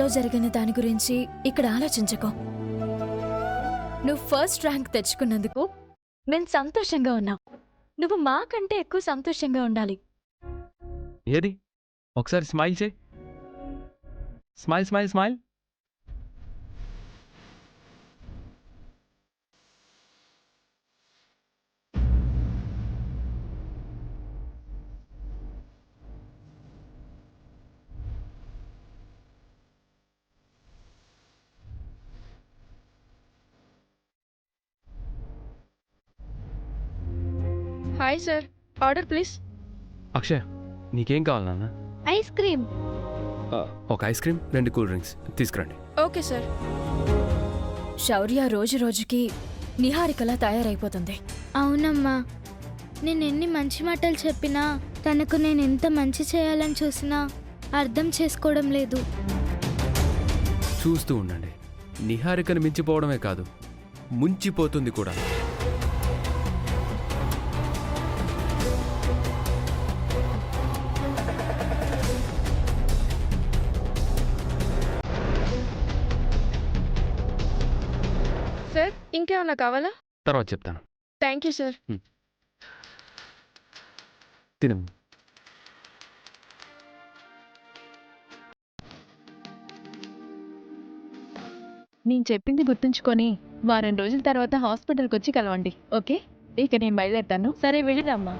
ఇంట్లో జరిగిన దాని గురించి ఇక్కడ ఆలోచించకు. నువ్వు ఫస్ట్ ర్యాంక్ తెచ్చుకున్నందుకు మేము సంతోషంగా ఉన్నాం. నువ్వు మాకంటే ఎక్కువ సంతోషంగా ఉండాలి. ఏది ఒకసారి స్మైల్ చేయి. Smile smile smile. Hi sir, order please. Akshay, నీకేం కావాలి నాన్న? Ice cream. ఒక ఐస్ క్రీమ్, 2 కూల్ డ్రింక్స్ తీసుకురండి. Okay sir. శౌర్య రోజు రోజుకి నిహారికలా తయారైపోతుంది. అవునమ్మా, నేను ఎన్ని మంచి మాటలు చెప్పినా తనకు నేను ఎంత మంచి చేయాలని చూసినా అర్థం చేసుకోవడం లేదు. చూస్తూ ఉండండి, నిహారికను మించిపోవడమే కాదు, ముంచిపోతుంది కూడా. సార్, ఇంకేమన్నా కావాలా? తర్వాత చెప్తాను. Thank you sir. తిను. నేను చెప్పింది గుర్తుంచుకొని వారం రోజుల తర్వాత హాస్పిటల్కి వచ్చి కలవండి. ఓకే, ఇక నేను బయలుదేరుతాను. సరే, వెళ్ళిరమ్మా.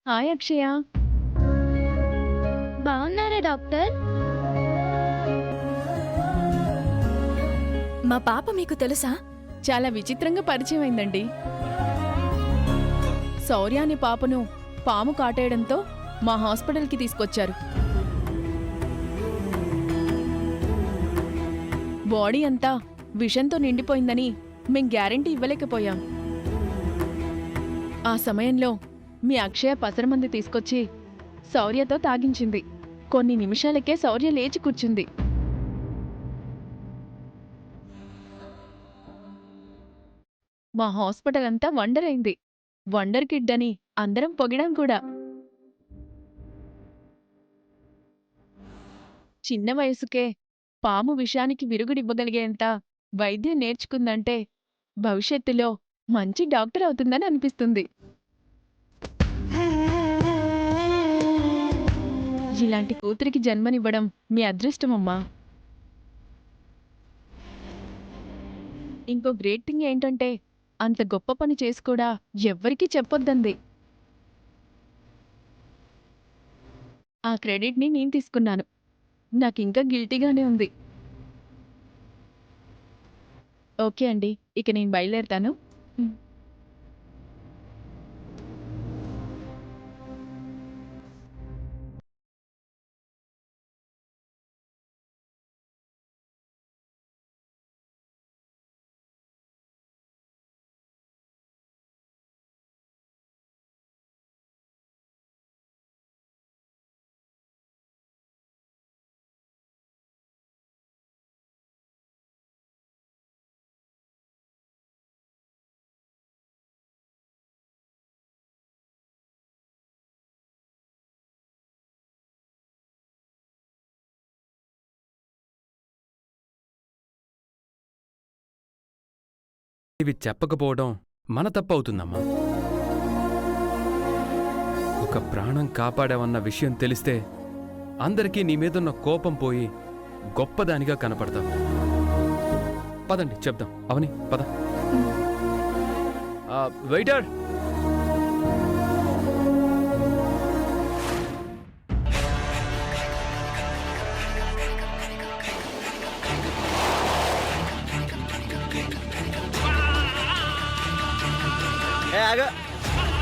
హాయ్ అక్షయ. బాగున్నారా డాక్టర్? మా పాప మీకు తెలుసా? చాలా విచిత్రంగా పరిచయం అయిందండి. శౌర్య అనే పాపను పాము కాటేయడంతో మా హాస్పిటల్కి తీసుకొచ్చారు. బాడీ అంతా విషంతో నిండిపోయిందని మేం గ్యారెంటీ ఇవ్వలేకపోయాం. ఆ సమయంలో మీ అక్షయ పసరమంది తీసుకొచ్చి శౌర్యతో తాగించింది. కొన్ని నిమిషాలకే శౌర్య లేచి కూర్చుంది. మా హాస్పిటల్ అంతా వండర్ అయింది. వండర్ కిడ్ అని అందరం పొగిడాం కూడా. చిన్న వయసుకే పాము విషానికి విరుగుడివ్వగలిగేంత వైద్యం నేర్చుకుందంటే భవిష్యత్తులో మంచి డాక్టర్ అవుతుందని అనిపిస్తుంది. ఇలాంటి కూతురికి జన్మనివ్వడం మీ అదృష్టమమ్మా. ఇంకో గ్రేట్ థింగ్ ఏంటంటే అంత గొప్ప పని చేసి కూడా ఎవ్వరికీ చెప్పొద్దంది. ఆ క్రెడిట్ని నేను తీసుకున్నాను. నాకింకా గిల్టీగానే ఉంది. ఓకే అండి, ఇక నేను బయలుదేరుతాను. ఇవి చెప్పకపోవడం మన తప్పవుతుందమ్మా. ఒక ప్రాణం కాపాడావన్న విషయం తెలిస్తే అందరికీ నీ మీదున్న కోపం పోయి గొప్పదానిగా కనపడతావు. పదండి చెప్దాం. అవని పద. వెయిటర్, ఆగా,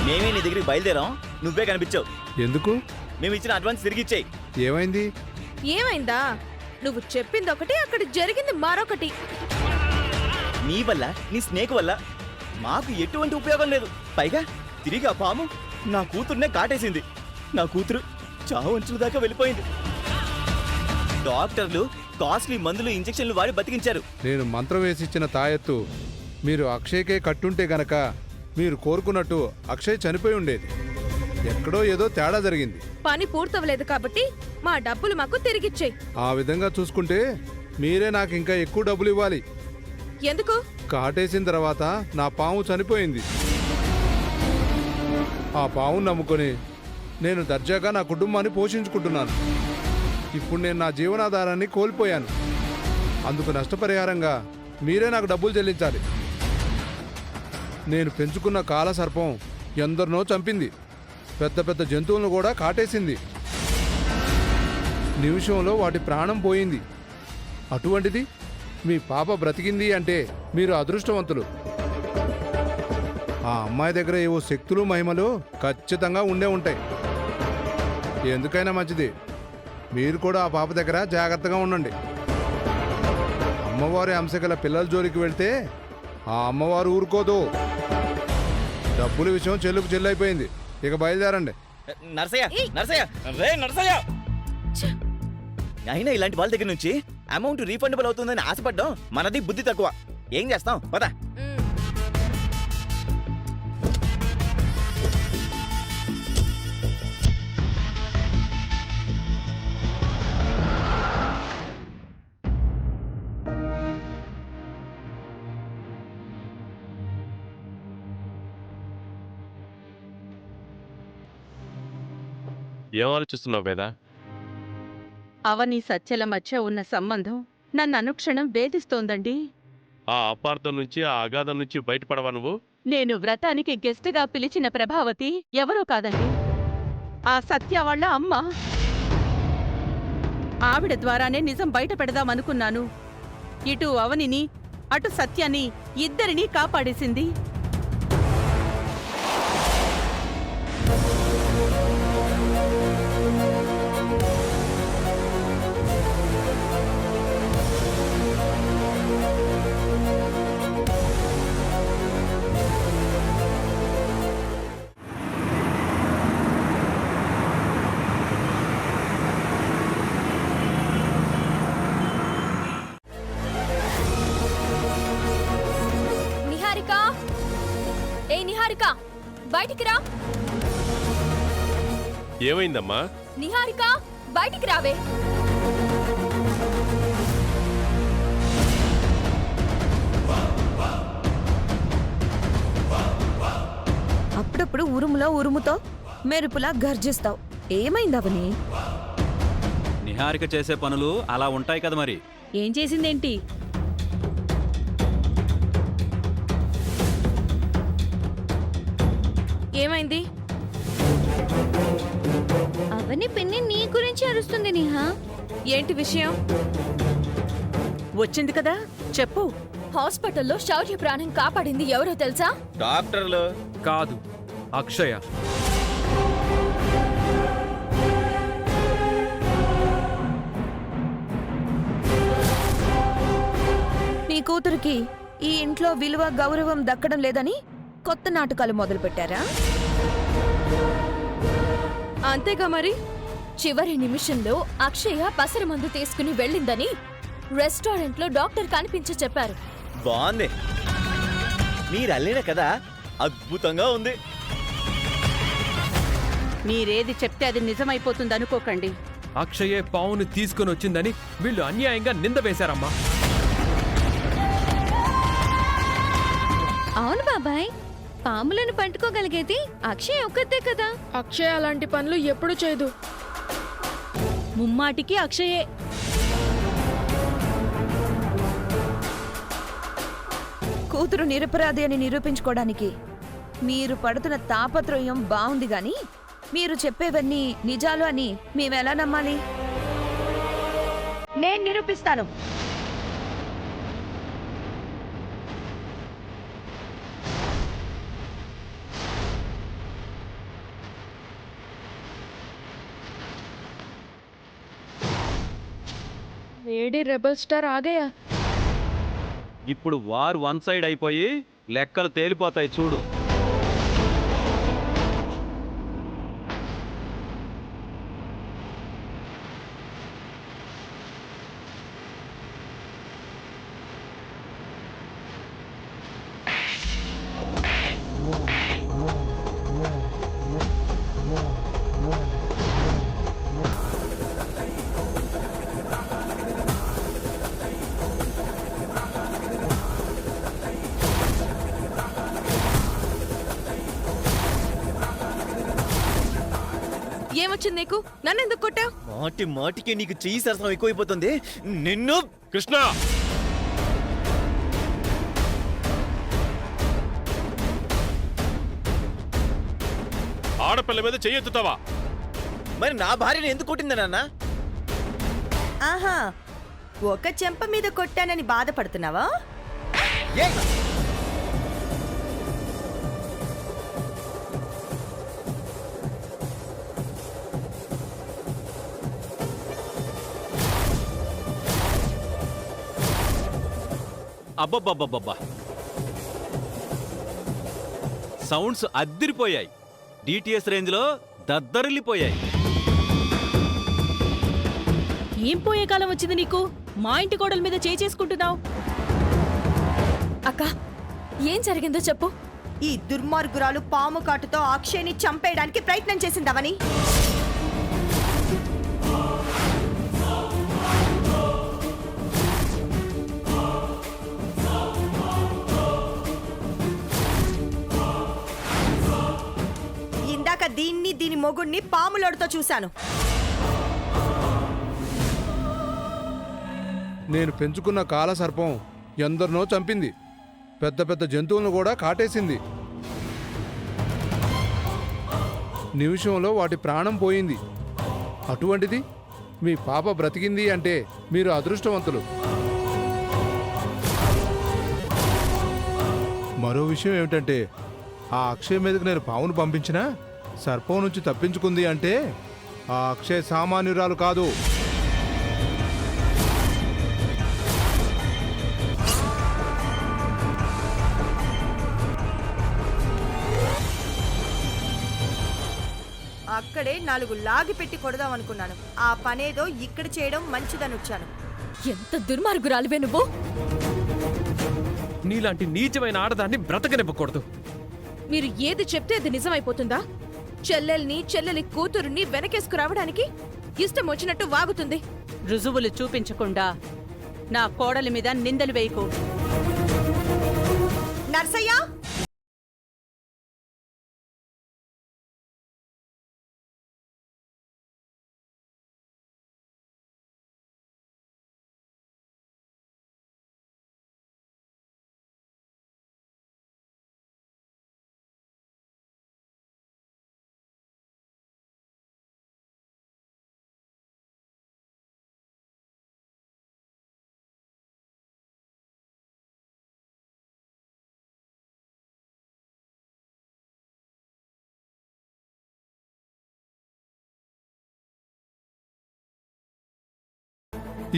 మేమే నీ దగ్గరికి బయలుదేరాం, నువ్వే కనిపించావు. ఎందుకు? మేము ఇచ్చిన అడ్వాన్స్ తిరిగి ఇచ్చేయి. ఏమైంది? ఏమైందా? నువ్వు చెప్పింది ఒకటి, అక్కడ జరిగింది మరొకటి. నీ వల్ల, నీ స్నేక్ వల్ల మాకు ఎటువంటి ఉపయోగం లేదు. పైగా తిరిగి ఆ పాము నా కూతుర్నే కాటేసింది. నా కూతురు చావంచుల దాకా వెళ్ళిపోయింది. డాక్టర్లు కాస్ట్లీ మందులు, ఇంజెక్షన్లు వాడి బతికించారు. నేను మంత్రం వేసి ఇచ్చిన తాయెత్తు మీరు అక్షయ్కే కట్టుంటే గనక మీరు కోరుకున్నట్టు అక్షయ్ చనిపోయి ఉండేది. ఎక్కడో ఏదో తేడా జరిగింది. పని పూర్తవలేదు కాబట్టి మా డబ్బులు మాకు తిరిగిచ్చేయి. ఆ విధంగా చూసుకుంటే మీరే నాకు ఇంకా ఎక్కువ డబ్బులు ఇవ్వాలి. ఎందుకు? కాటేసిన తర్వాత నా పాము చనిపోయింది. ఆ పావును నమ్ముకొని నేను దర్జాగా నా కుటుంబాన్ని పోషించుకుంటున్నాను. ఇప్పుడు నేను నా జీవనాధారాన్ని కోల్పోయాను. అందుకు నష్టపరిహారంగా మీరే నాకు డబ్బులు చెల్లించాలి. నేను పెంచుకున్న కాలసర్పం ఎందరినో చంపింది. పెద్ద పెద్ద జంతువులను కూడా కాటేసింది. నిమిషంలో వాటి ప్రాణం పోయింది. అటువంటిది మీ పాప బ్రతికింది అంటే మీరు అదృష్టవంతులు. ఆ అమ్మాయి దగ్గర ఏవో శక్తులు, మహిమలు ఖచ్చితంగా ఉండే ఉంటాయి. ఎందుకైనా మంచిది మీరు కూడా ఆ పాప దగ్గర జాగ్రత్తగా ఉండండి. అమ్మవారి అంశగల పిల్లల జోలికి వెళ్తే ఆ అమ్మవారు ఊరుకోదు. డబ్బుల విషయం చెల్లుకు చెల్లైపోయింది. ఇక బయలుదేరండి. నర్సయ్య, నర్సయ్య, రే నర్సయ్య! అయినా ఇలాంటి వాళ్ళ దగ్గర నుంచి అమౌంట్ రీఫండబుల్ అవుతుందని ఆశపడ్డాం. మనది బుద్ధి తక్కువ. ఏం చేస్తాం, పద. ఏం ఆలోచిస్తున్నావు వేదా? అవని సత్యల మధ్య ఉన్న సంబంధం నన్ను అనుక్షణం వేధిస్తోందండి. ఆ అపార్థం నుంచి, ఆ అగాధం నుంచి బయటపడవా నువ్వు? నేను వ్రతానికి గెస్ట్గా పిలిచిన ప్రభావతి ఎవరో కాదండి, ఆ సత్య వాళ్ళ అమ్మ. ఆవిడ ద్వారానే నిజం బయట పెడదామనుకున్నాను. ఇటు అవనిని, అటు సత్యాన్ని, ఇద్దరినీ కాపాడేసింది. నిహారిక, బయటికి రా. ఏమైందమ్మా? నిహారిక, బయటికి రావే. అప్పుడప్పుడు ఉరుములో ఉరుముతో మెరుపులా గర్జిస్తావు. ఏమైందవని? నిహారిక చేసే పనులు అలా ఉంటాయి కదా మరి. ఏం చేసిందేంటి? ఏమైంది? అవని పిన్ని నీ గురించి అరుస్తుంది నిహా. ఏంటి విషయం? వచ్చింది కదా, చెప్పు. హాస్పిటల్లో శౌర్య ప్రాణం కాపాడింది ఎవరో తెలుసా? డాక్టర్లు కాదు, అక్షయ. మీ కూతురికి ఈ ఇంట్లో విలువ, గౌరవం దక్కడం లేదని కొత్త నాటకాలు మొదలు పెట్టారా? అంతేగా మరి. చివరి నిమిషంలో అక్షయ పసరు మందు తీసుకుని వెళ్ళిందని రెస్టారెంట్లో డాక్టర్ కనిపించి చెప్పారు. బాగుంది. మీరు అల్లిన కదా అద్భుతంగా ఉంది. మీరేది చెప్తే అది నిజమైపోతుంది అనుకోకండి. అక్షయే పావును తీసుకుని వచ్చిందని వీళ్ళు అన్యాయంగా నింద వేశారమ్మా. అవును బాబాయ్, పాములను పట్టుకోగలిగేది అక్షయ్ ఒక్కతే కదా. అక్షయ్ అలాంటి పనులు ఎప్పుడు చేయదు. ముమ్మాటికి అక్షయే. కూతురు నిరపరాధి అని నిరూపించుకోవడానికి మీరు పడుతున్న తాపత్రయం బాగుంది గాని మీరు చెప్పేవన్నీ నిజాలు అని మేమెలా నమ్మాలి? నేను నిరూపిస్తాను. వేడి రెబల్ స్టార్ ఆగయా. ఇప్పుడు వార్ వన్ సైడ్ అయిపోయి లెక్కలు తేలిపోతాయి చూడు. ఏమొచ్చింది నీకు? నన్నెందుకు కొట్టావు? మాటి మాటికి నీకు చెయ్యి సరసనం ఎక్కువైపోతుంది. నిన్ను కృష్ణ, ఆడపిల్ల మీద చెయ్యెత్తుతావా? మరి నా భార్యను ఎందుకు కొట్టింది నాన్న? ఆహా, ఒక చెంప మీద కొట్టానని బాధపడుతున్నావా? ఏ? అబ్బబ్బబ్బబ్బబ్బా, సౌండ్స్ అద్దిరిపోయాయి. డిటిఎస్ రేంజ్లో దద్దరిల్లిపోయాయి. ఏం పోయే కాలం వచ్చింది నీకు? మా ఇంటి కోడల మీద చేసుకుంటున్నావు. అక్క, ఏం జరిగిందో చెప్పు. ఈ దుర్మార్గురాలు పాము కాటుతో అక్షయ్ని చంపేయడానికి ప్రయత్నం చేసిందవని. ఇందాక దీని మొగుణ్ణి పాములోడుతో చూశాను. నేను పెంచుకున్న కాల సర్పం ఎందరినో చంపింది. పెద్ద పెద్ద జంతువులను కూడా కాటేసింది. నిమిషంలో వాటి ప్రాణం పోయింది. అటువంటిది మీ పాప బ్రతికింది అంటే మీరు అదృష్టవంతులు. మరో విషయం ఏమిటంటే, ఆ అక్షయ్ మీదకి నేను పావును పంపించినా సర్పం నుంచి తప్పించుకుంది అంటే ఆ అక్షయ్ సామాన్యురాలు కాదు. అక్కడే 4 లాగి పెట్టి కొడదాం అనుకున్నాను. ఆ పనేదో ఇక్కడ చేయడం మంచిదని వచ్చాను. ఎంత దుర్మార్గురాలివే నువ్వు. నీలాంటి నీచమైన ఆడదాన్ని బ్రతకనివ్వకూడదు. మీరు ఏది చెప్తే అది నిజమైపోతుందా? చెల్లెలి కూతురుని వెనకేసుకు రావడానికి ఇష్టం వచ్చినట్టు వాగుతుంది. రుజువులు చూపించకుండా నా కోడలి మీద నిందలు వేయకు. నర్సయ్య,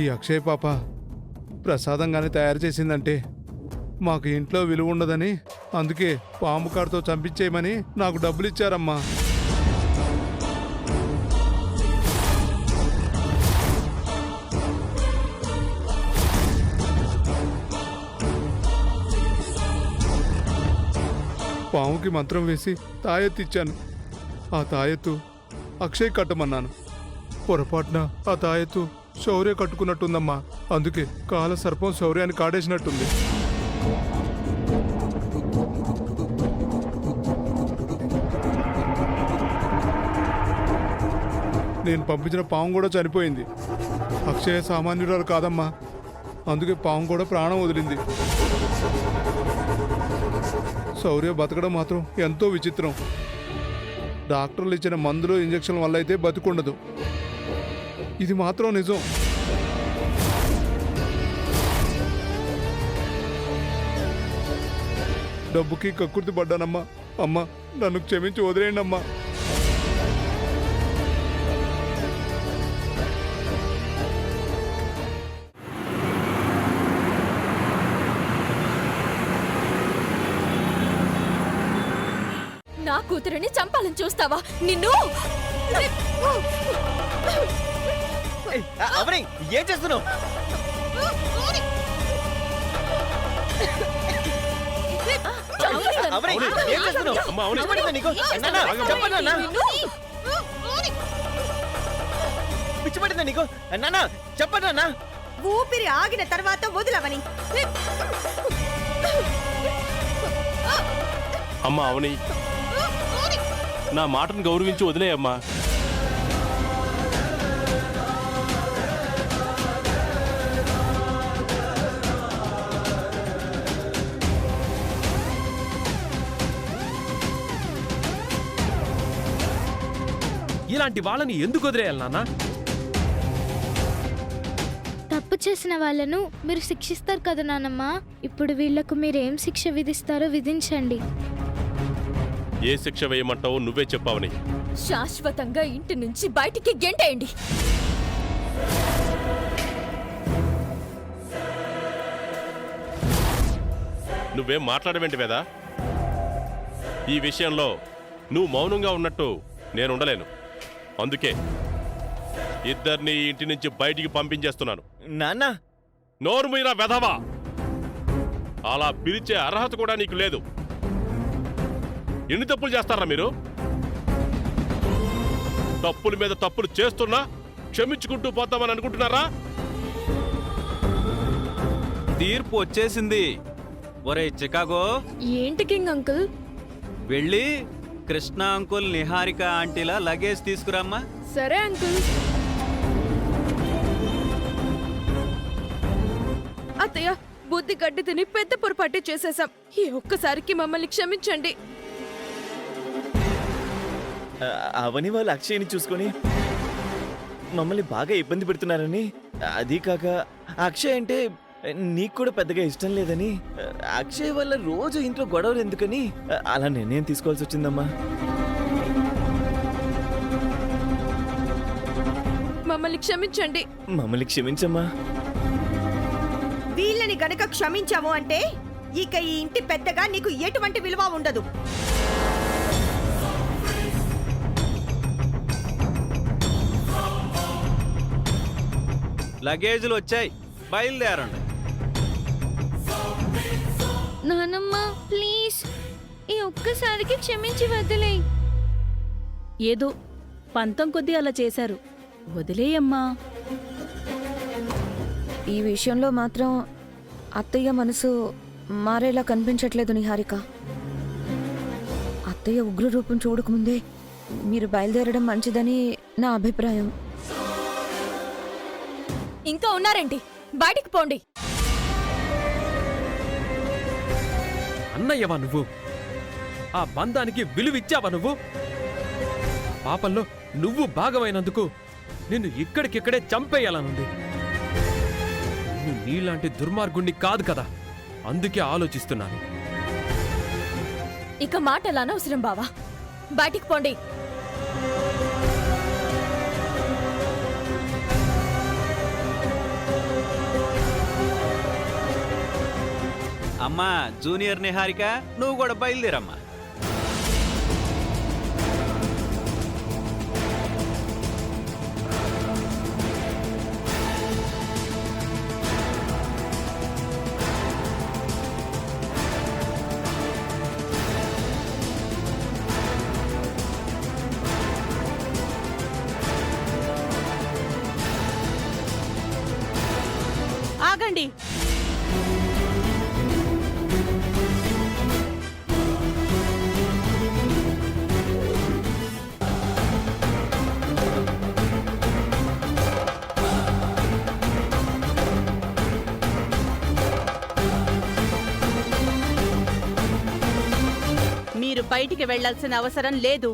ఈ అక్షయ్ పాప ప్రసాదంగానే తయారు చేసిందంటే మాకు ఇంట్లో విలువ ఉండదని, అందుకే పాము కాడుతో చంపించేయమని నాకు డబ్బులు ఇచ్చారమ్మా. పాముకి మంత్రం వేసి తాయెత్తు ఇచ్చాను. ఆ తాయెత్తు అక్షయ్ కట్టమన్నాను. పొరపాటున ఆ తాయెత్తు శౌర్య కట్టుకున్నట్టుందమ్మా. అందుకే కాల సర్పం శౌర్యాన్ని కాడేసినట్టుంది. నేను పంపించిన పాము కూడా చనిపోయింది. అక్షయ సామాన్యురాలు కాదమ్మా, అందుకే పాము కూడా ప్రాణం వదిలింది. శౌర్య బతకడం మాత్రం ఎంతో విచిత్రం. డాక్టర్లు ఇచ్చిన మందులు ఇంజెక్షన్ వల్ల అయితే బతికుండదు. ఇది మాత్రం నిజం. డబ్బుకి కక్కుర్తి పడ్డానమ్మా. అమ్మా, నన్ను క్షమించి వదిలేయండి అమ్మా. నా కూతురిని చంపాలని చూస్తావా? నిన్ను అవని, ఏం చేస్తున్నావు? అవని, ఏం చేస్తున్నావు? అమ్మా, అవని. పిచ్చిపట్టిందా నీకు? నాన్న, చెప్పండి నాన్న. పిచ్చిపట్టిందా నీకు? నాన్న, చెప్పండి నాన్న. ఊపిరి ఆగిన తర్వాత వదిలవని. అమ్మా అవని, నా మాటను గౌరవించి వదిలేయమ్మా. ఇలాంటి వాళ్ళని ఎందుకు వదిలేయాలి నాన్న? తప్పు చేసిన వాళ్ళను మీరు శిక్షిస్తారు కదా నానమ్మ. ఇప్పుడు వీళ్లకు మీరేం శిక్ష విధిస్తారో విధించండి. ఏ శిక్ష వేయమంటావో నువ్వే చెప్పావని. శాశ్వతంగా ఇంటి నుంచి బయటికి గెంటేయండి. నువ్వేం మాట్లాడవేంటి వేదా? ఈ విషయంలో నువ్వు మౌనంగా ఉన్నట్టు నేను ఉండలేను. అందుకే ఇద్దరిని ఇంటి నుంచి బయటికి పంపించేస్తున్నాను. నాన్న, నోరు మీరా వెధవా! అలా పిలిచే అర్హత కూడా నీకు లేదు. ఎన్ని తప్పులు చేస్తారా మీరు? తప్పుల మీద తప్పులు చేస్తున్నా క్షమించుకుంటూ పోతామని అనుకుంటున్నారా? తీర్పు వచ్చేసింది. ఒరే చికాగో, ఏంటి కింగ్ అంకుల్? వెళ్ళి కృష్ణ అంకుల్, నిహారిక ఆంటీలా లగేజ్ తీసుకురామ్మా. సరే అంకుల్. అత్తయ్య, బుద్ధి గడ్డి తిని పెద్ద పొరపాటే చేసేసాం. ఈ ఒక్కసారికి మమ్మల్ని క్షమించండి. అవని వాళ్ళు అక్షయ్ని చూసుకొని మమ్మల్ని బాగా ఇబ్బంది పెడుతున్నారని, అది కాక అక్షయ్ అంటే నీకు కూడా పెద్దగా ఇష్టం లేదని, అక్షయ్ వల్ల రోజు ఇంట్లో గొడవలు ఎందుకని అలా నిర్ణయం తీసుకోవాల్సి వచ్చిందమ్మా. మమ్మల్ని క్షమించండి. మమ్మల్ని క్షమించమ్మా. వీళ్ళని గనక క్షమించాము అంటే ఇక ఈ ఇంటి పెద్దగా నీకు ఎటువంటి విలువ ఉండదు. లగేజీలు వచ్చాయి, బయలుదేరండి. నానమ్మ ప్లీజ్, ఈ ఒక్కసారికి క్షమించి వదిలేయ్. ఏదో పంతం కొద్దీ అలా చేశారు, వదిలేయమ్మా. ఈ విషయంలో మాత్రం అత్తయ్య మనసు మారేలా కనిపించట్లేదు నిహారిక. అత్తయ్య ఉగ్ర రూపం చూడకముందే మీరు బయలుదేరడం మంచిదని నా అభిప్రాయం. ఇంకా ఉన్నారండి, బయటికి పోండి. అన్నయ్యవా నువ్వు? ఆ బంధానికి విలువిచ్చావా నువ్వు? పాపంలో నువ్వు భాగమైనందుకు నిన్ను ఇక్కడికిక్కడే చంపేయాలనుంది. నువ్వు నీలాంటి దుర్మార్గుణ్ణి కాదు కదా, అందుకే ఆలోచిస్తున్నాను. ఇక మాటలు అనవసరం బావా, బయటికి పోండి. అమ్మా జూనియర్ నిహారిక, నువ్వు కూడా బయలుదేరమ్మా. ఆగండి. బయటికి వెళ్లాల్సిన అవసరం లేదు